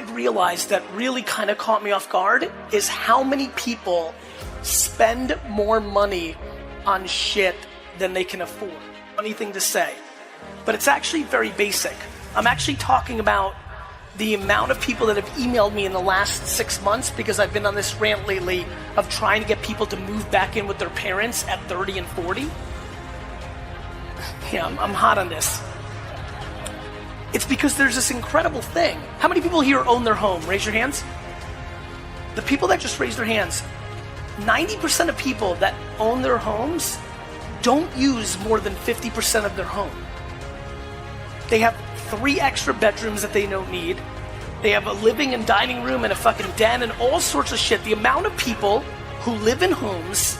I've realized that really kind of caught me off guard is how many people spend more money on shit than they can afford. Funny thing to say, but it's actually very basic. I'm actually talking about the amount of people that have emailed me in the last 6 months because I've been on this rant lately of trying to get people to move back in with their parents at 30 and 40. Yeah, I'm hot on this. It's because there's this incredible thing. How many people here own their home? Raise your hands. The people that just raised their hands, 90% of people that own their homes don't use more than 50% of their home. They have 3 extra bedrooms that they don't need. They have a living and dining room and a fucking den and all sorts of shit. The amount of people who live in homes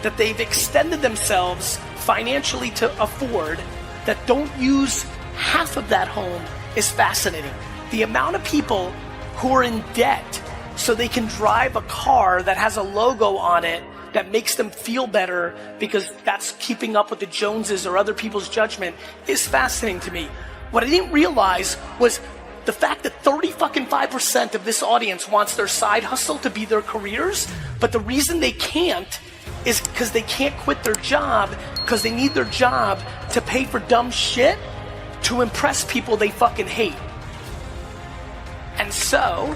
that they've extended themselves financially to afford that don't use half of that home is fascinating. The amount of people who are in debt so they can drive a car that has a logo on it that makes them feel better because that's keeping up with the Joneses or other people's judgment is fascinating to me. What I didn't realize was the fact that 35% of this audience wants their side hustle to be their careers, but the reason they can't is because they can't quit their job because they need their job to pay for dumb shit to impress people they fucking hate. And so,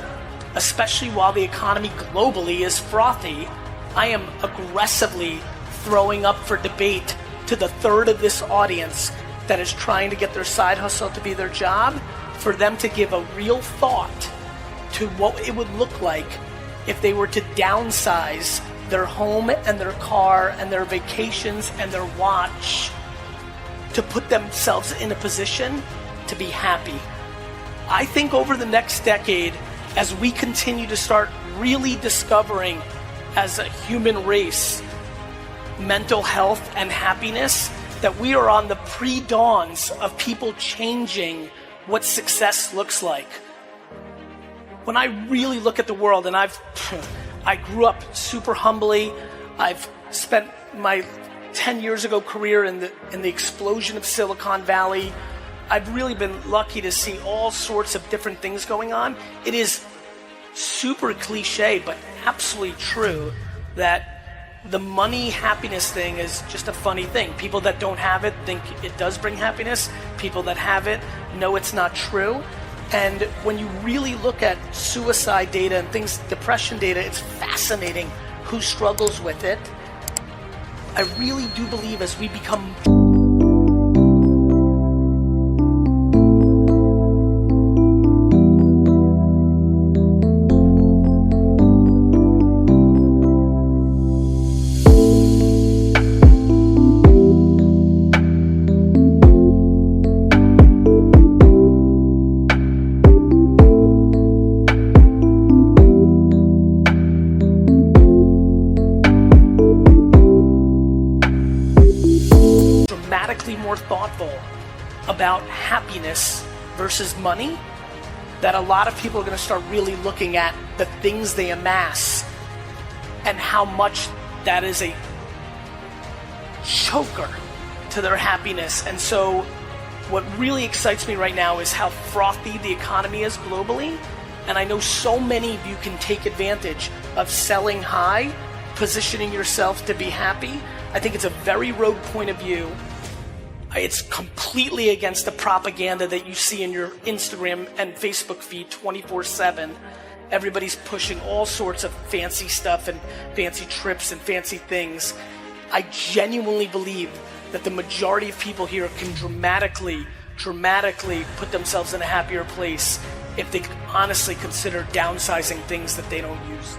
especially while the economy globally is frothy, I am aggressively throwing up for debate to the third of this audience that is trying to get their side hustle to be their job, for them to give a real thought to what it would look like if they were to downsize their home and their car and their vacations and their watch to put themselves in a position to be happy. I think over the next decade, as we continue to start really discovering as a human race mental health and happiness, that we are on the pre-dawns of people changing what success looks like. When I really look at the world, and I grew up super humbly, I've spent my 10 years ago career in the explosion of Silicon Valley. I've really been lucky to see all sorts of different things going on. It is super cliche, but absolutely true that the money happiness thing is just a funny thing. People that don't have it think it does bring happiness. People that have it know it's not true. And when you really look at suicide data and things, depression data, it's fascinating who struggles with it. I really do believe as we become dramatically more thoughtful about happiness versus money, that a lot of people are going to start really looking at the things they amass and how much that is a choker to their happiness. And so what really excites me right now is how frothy the economy is globally, and I know so many of you can take advantage of selling high, positioning yourself to be happy. I think it's a very rogue point of view. It's completely against the propaganda that you see in your Instagram and Facebook feed 24/7. Everybody's pushing all sorts of fancy stuff and fancy trips and fancy things. I genuinely believe that the majority of people here can dramatically put themselves in a happier place if they honestly consider downsizing things that they don't use.